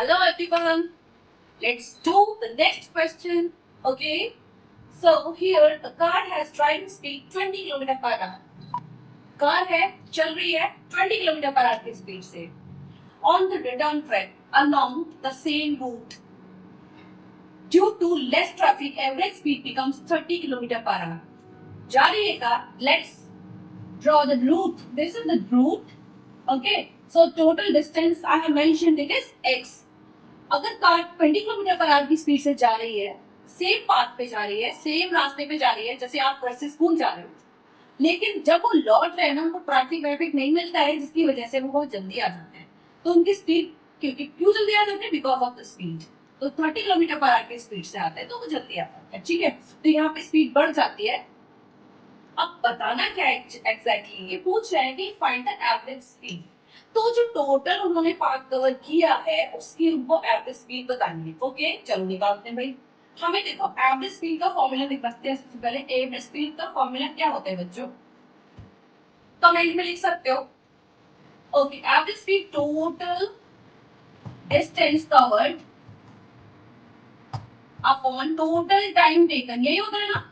Hello everyone. Let's do the next question. Okay. So here the car has driving speed 20 kilometre per hour. Car है चल रही है 20 kilometre per hour की speed से. On the return trek along the same route. Due to less traffic, average speed becomes 30 kilometre per hour. जा रही है car. Let's draw the route. This is the route. Okay. So total distance I have mentioned it is x. अगर car 20 kilometre per hour की speed से जा रही है, same path पे जा रही है, सेम रास्ते पे जा रही है जैसे आप घर से स्कूल जा रहे हो, लेकिन जब वो लौट रहे हैं ना, उनको ट्रैफिक वैफिक नहीं मिलता है जिसकी वजह से वो बहुत जल्दी आ जाते हैं. तो उनकी स्पीड क्यों जल्दी आ जाते हैं? Because of the speed. तो 30 किलोमीटर पर आवर की स्पीड से आते हैं तो वो जल्दी आ जाते हैं. ठीक है, तो यहाँ पे स्पीड बढ़ जाती है. अब बताना क्या है एग्जैक्टली, ये पूछ रहे हैं कि फाइंड द एवरेज स्पीड. तो जो टोटल उन्होंने पाथ कवर किया है उसकी उनको एवरेज स्पीड बतानी है. ओके, चलो निकालते हैं भाई. हमें देखो एवरेज स्पीड का फॉर्मूला लिखते हैं. सबसे पहले एवरेज स्पीड का फॉर्मूला क्या होता है बच्चों? कमेंट में लिख सकते हो. Okay, average speed total distance covered upon total time taken. यही होता है ना?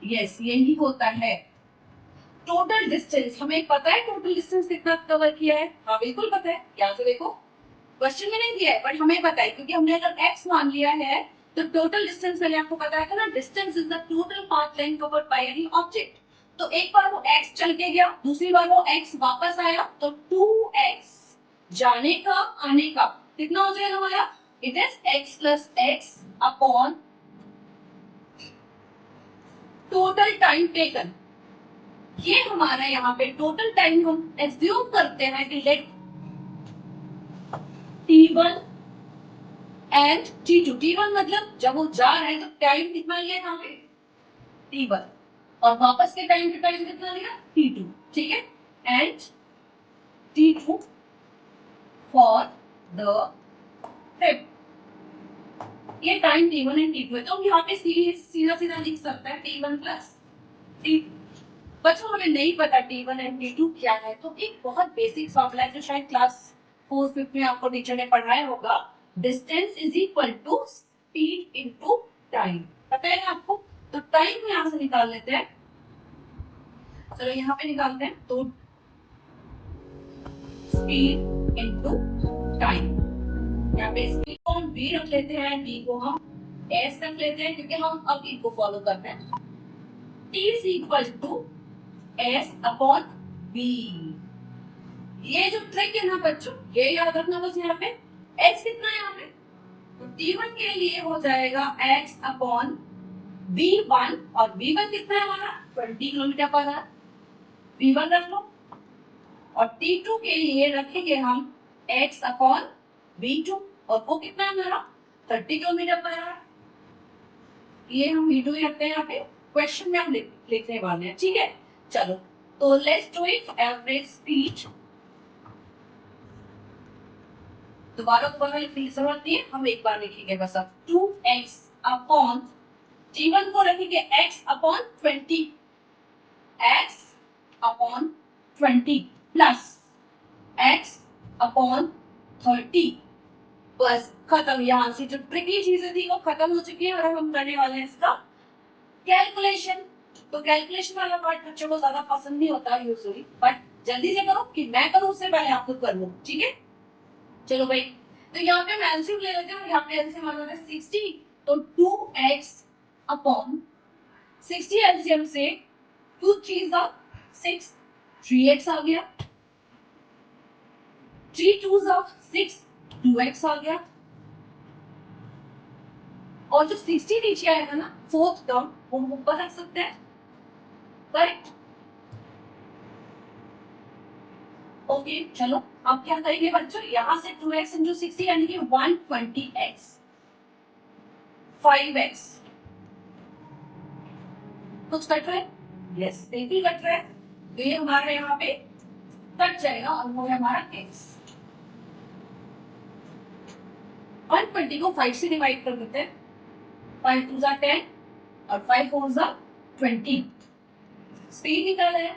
यस, यही होता है. टोटल डिस्टेंस हमें पता है. टोटल डिस्टेंस कितना कवर किया है? हाँ बिल्कुल पता है. यहाँ से देखो, क्वेश्चन में नहीं दिया है बट हमें पता है क्योंकि हमने अगर x मान लिया है तो टोटल डिस्टेंस पहले आपको पता है ना. Distance is the total path length covered by any object. तो एक बार वो x चल के गया, दूसरी बार वो x वापस आया, तो 2x जाने का आने का कितना हो जाएगा हमारा? It is x plus x upon total time taken. ये हमारा यहाँ पे टोटल टाइम हम एज्यूम करते हैं कि late t1 and t2. t1 मतलब जब वो जा रहा है तो टाइम कितना लिया यहाँ पे? t1. और वापस के टाइम के टाइम कितना लिया? t2. ठीक है, and t2 for the trip. ये टाइम t1 एंड t2 है तो हम यहाँ पे सीधा सीधा लिख सकते हैं t1 प्लस t2. बच्चों हमें नहीं पता t1 एंड t2 क्या है, तो एक बहुत बेसिक फॉर्मूला है जो शायद क्लास 4th में आपको टीचर ने पढ़ाया होगा. Distance is equal to speed into time. पता है आपको? तो टाइम यहाँ से निकाल लेते हैं. चलो यहाँ पे निकालते हैं. तो स्पीड इनटू टाइम. यहाँ पे स्पीड को हम v रख लेते हैं, t को हम s रख लेते हैं क्योंकि हम अब इनको फॉलो करते हैं. t is equal to s upon v. ये जो ट्रिक है ना बच्चों, ये याद रखना बस. यहाँ पे x कितना है यहाँ पे? तो t1 के लिए हो जाएगा x अपॉन v1. और v1 कितना है हमारा? 20 किलोमीटर पर आवर. v1 रख लो. और t2 के लिए रखेंगे हम x अपॉन v2. और वो कितना है हमारा? 30 किलोमीटर पर आवर. ये हम v2 ही रखते हैं यहाँ पे. क्वेश्चन में हम लिखने वाले हैं. ठीक है, चलो तो let's do it. Average speed दोबारा लिखने की जरूरत नहीं है, हम एक बार लिखेंगे बस. अब 2x अपॉन t1 को रखेंगे x upon 20. x upon 20 plus x upon 30. बस खत्म. यहाँ से जो ट्रिकी चीजें थी वो खत्म हो चुकी है और हम करने वाले हैं इसका कैलकुलेशन. तो कैलकुलेशन वाला पार्ट बच्चों को ज्यादा पसंद नहीं होता यूजुअली, बट जल्दी से करो कि मैं करूँ उससे पहले आप खुद कर लो. ठीक है, चलो भाई. तो यहाँ पे हम एलसीएम ले लेते हैं. यहाँ पे एलसीएम आ रहा है 60. तो 2x अपॉन 60 एलसीएम से 2 3 6, 3x आ गया. 3 2 6, 2x आ गया. और जो 60 नीचे आएगा ना, फोर्थ टर्म, वो हम ऊपर रख सकते हैं. करेक्ट. ओके, चलो अब क्या करेंगे बच्चों? यहाँ से 2x इंटू 60 यानी कि 120x. 5x कुछ कट रहा है? यस, बिल्कुल कट रहा है. तो ये हमारा यहाँ पे कट जाएगा और वो है हमारा x. 120 को 5 से डिवाइड कर देते हैं. 5 2 10 और 5 4 20. स्पीड निकाला है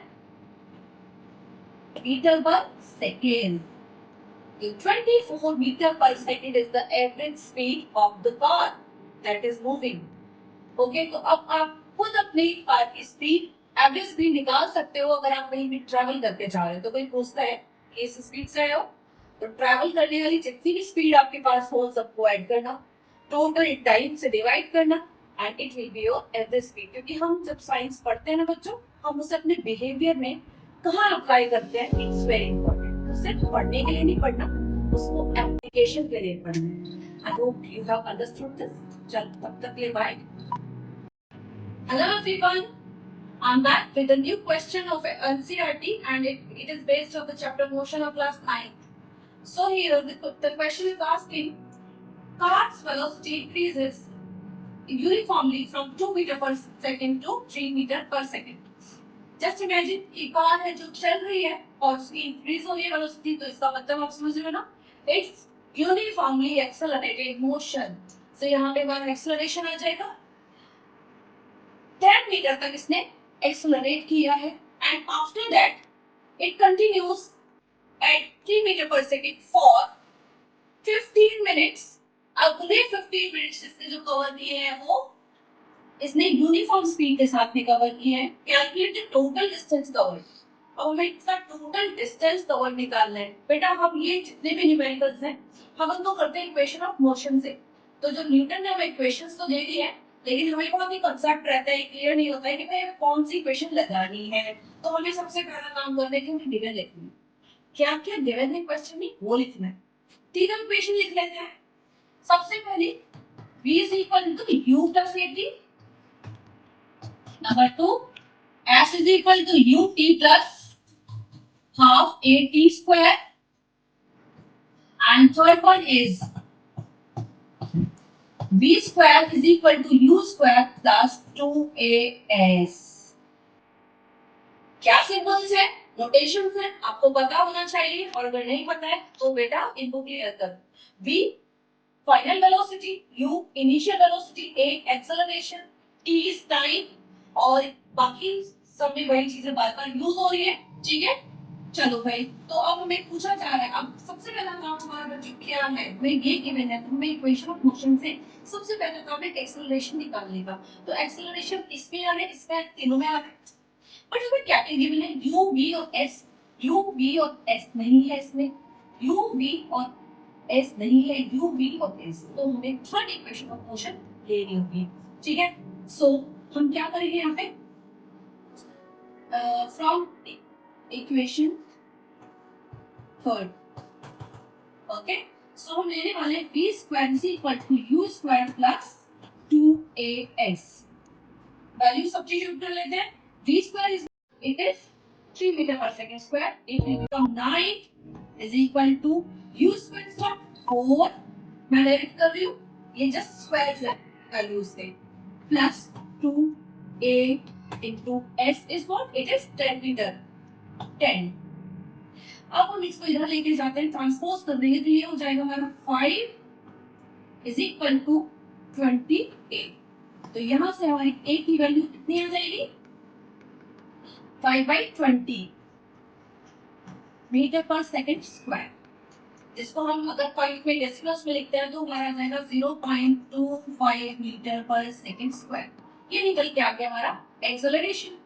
मीटर पर second. 24 meter per second is the average speed of the car that is moving. Okay तो अब आप खुद अपनी कार की स्पीड एवरेज स्पीड निकाल सकते हो अगर आप कहीं भी ट्रैवल करके जा रहे हो तो कोई पूछता है कि इस स्पीड से आए हो तो ट्रैवल करने वाली जितनी भी स्पीड आपके पास हो सबको ऐड करना टोटल टाइम से डिवाइड करना and it will be your average speed क्योंकि हम जब साइंस पढ़ते हैं ना बच्चों हम उसे अपने बिहेवियर में कहाँ अप्लाई करते हैं इट्स वेरी इंपॉर्टेंट सिर्फ पढ़ने के लिए नहीं पढ़ना उसको एप्लीकेशन के लिए पढ़ना I hope you have understood this चल तब तक ले bye Hello everyone, I'm back with a new question of NCERT and it is based on the chapter motion of class 9. So here the question is asking, car's velocity increases uniformly from 2 meter per second to 3 meter per second. Just imagine कि car है जो चल रही है और उसकी increase हो रही है वेलोसिटी तो इसका मतलब आप समझ रहे हो ना it's uniformly accelerated motion so यहाँ पे हमारा एक्सेलरेशन आ जाएगा 10 मीटर तक इसने एक्सेलरेट किया है and after that it continues at 3 metre per second for 15 minutes अगले 15 मिनट्स इसने जो कवर किए हैं वो इसने यूनिफॉर्म स्पीड के साथ में कवर किए हैं calculate the total distance cover और हमें इसका टोटल डिस्टेंस कवर निकालना है बेटा हम ये जितने भी न्यूमेरिकल्स हैं हम उनको करते हैं इक्वेशन ऑफ मोशन से तो जो न्यूटन ने हमें इक्वेशंस तो दे दी है लेकिन हमें बहुत ही कंसेप्ट रहता है क्लियर नहीं होता है कि भाई कौन सी इक्वेशन लगानी है तो हमें सबसे पहला काम करने के लिए गिवन लिखनी है क्या क्या गिवन है क्वेश्चन में वो लिखना है तीनों इक्वेशन लिख लेते हैं सबसे पहले v is equal to u plus at number 2 s is equal to ut plus half at square and third one is v square is equal to u square plus 2as क्या symbols है notations है आपको पता होना चाहिए और अगर नहीं पता है तो बेटा इनको क्लियर कर v final velocity u initial velocity a acceleration t is time और बाकी सब में वही चीजें बार-बार यूज हो रही है ठीक है चलो भाई तो अब हमें पूछा जा रहा है अब सबसे पहला काम हमारा बच्चों क्या है हमें ये गिवन है तो हमें इक्वेशन ऑफ मोशन से सबसे पहले काम है एक्सेलरेशन निकालने का तो एक्सेलरेशन इसमें आ रहा है इसमें तीनों में आ रहा है बट इसमें क्या क्या गिवन है u v और s u v और s नहीं है इसमें u v और s नहीं है u v और s तो हमें थर्ड इक्वेशन ऑफ मोशन लेनी होगी ठीक है सो हम क्या करेंगे यहाँ पे from equation third okay so हम लेने वाले v square is equal to u square plus 2as value substitute कर लेते हैं v square is it is 3 meter per second square it will become 9 is equal to u square is what 4 मैं direct कर रही हूँ ये just square है value से plus 2a into s is what it is 10 meter 10 अब हम इसको इधर लेके जाते हैं ट्रांसपोज कर देंगे तो ये हो जाएगा हमारा 5 is equal to 28 तो यहाँ से हमारी a की वैल्यू कितनी आ जाएगी 5/20 मीटर पर सेकंड स्क्वायर जिसको हम अगर पॉइंट में डेसिमल्स में लिखते हैं तो हमारा जाएगा 0.25 मीटर पर सेकंड स्क्वायर ये निकल के आ गया हमारा एक्सेलरेशन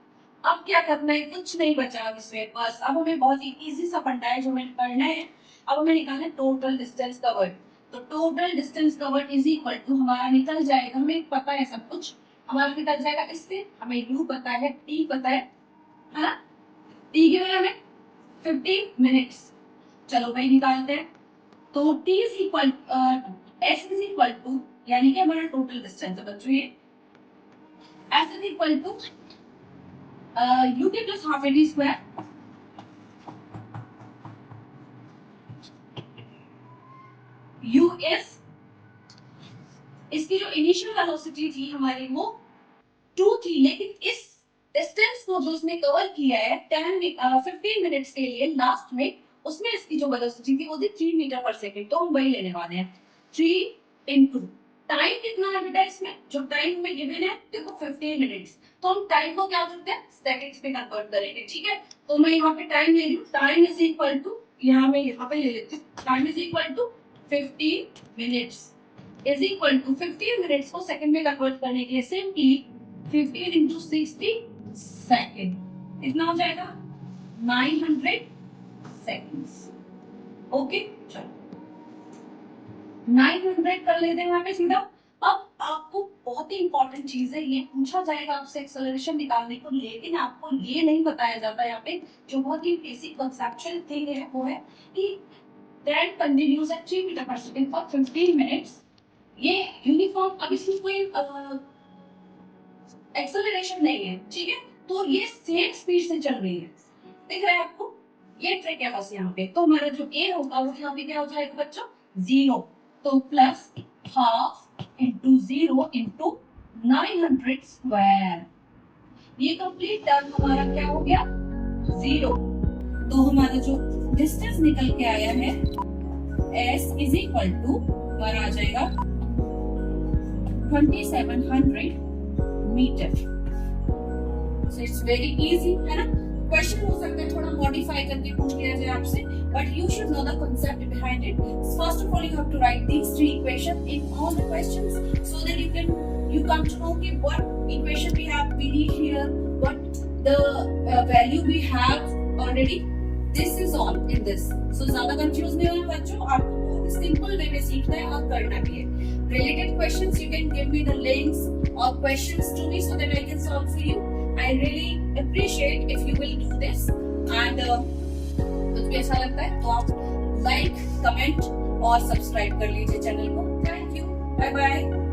अब क्या करना है कुछ नहीं बचा इसमें बस अब हमें बहुत ही इजी सा फंडा है जो हमें करना है अब हमें निकालना है टोटल डिस्टेंस कवर्ड तो total distance covered is equal to हमारा निकल जाएगा हमें पता है सब कुछ हमारा निकल जाएगा इससे हमें u पता है t पता है ना t की वैल्यू हमें 15 मिनट्स चलो भाई निकालते हैं तो t is equal s is equal to यानी कि हमारा टोटल डिस्टेंस है बच्चों ये s is equal to ut plus half at square u is इसकी जो इनिशियल वेलोसिटी थी हमारी वो 2 थी लेकिन इस डिस्टेंस को जो उसने कवर किया है 15 मिनट्स के लिए लास्ट में उसमें इसकी जो वेलोसिटी थी वो थी 3 मीटर पर सेकंड तो हम वही लेने वाले हैं 3 इनटू टाइम कितना है बेटा इसमें जो टाइम में गिवन है देखो 15 मिनट्स तो हम टाइम को क्या करते हैं सेकंड्स में कन्वर्ट करेंगे ठीक है तो मैं यहाँ पे टाइम ले रही हूँ टाइम इज इक्वल टू यहाँ पे time is equal to 15 minutes is equal to 15 minutes को सेकंड में कन्वर्ट करने के लिए सिंपली 15 इंटू 60 सेकेंड इतना हो जाएगा 900 सेकेंड्स। ओके चलो 900 कर लेते हैं यहाँ पे सीधा। अब आपको बहुत ही इंपॉर्टेंट चीज है, ये पूछा जाएगा आपसे एक्सेलरेशन निकालने को, लेकिन आपको ये नहीं बताया जाता यहाँ पे जो बहुत ही बेसिक कंसेप्चुअल थिंग है वो है कि train continues at 3 metre per second for 15 minutes. ये यूनिफॉर्म, अब इसमें कोई एक्सेलरेशन नहीं है, ठीक है, तो ये सेम स्पीड से चल रही है, दिख रहा है आपको, ये ट्रिक है बस यहाँ पे। तो हमारा जो ए होगा वो यहाँ पे क्या हो जाएगा बच्चों, 0, तो plus half into 0 into 900 square, ये कंप्लीट टर्म हमारा क्या हो गया 0। तो हमारा जो डिस्टेंस निकल के आया है s इज इक्वल टू हमारा आ जाएगा 2700 metre. So it's very easy, है ना। क्वेश्चन हो सकता है थोड़ा मॉडिफाई करके पूछ लिया जाए आपसे, but you should know the concept behind it. First of all, you have to write these three equations in all the questions, so that you come to know okay, what equation we need here, what the value we have already. This is all in this. So ज़्यादा confuse नहीं होना बच्चों, आपको बहुत simple way में सीखना है और करना भी है। Related questions you can give me the links or questions to me so that I can solve for you. I really appreciate if you will do this. And कुछ भी अच्छा लगता है तो आप लाइक, कमेंट और सब्सक्राइब कर लीजिए चैनल को। Thank you, bye bye.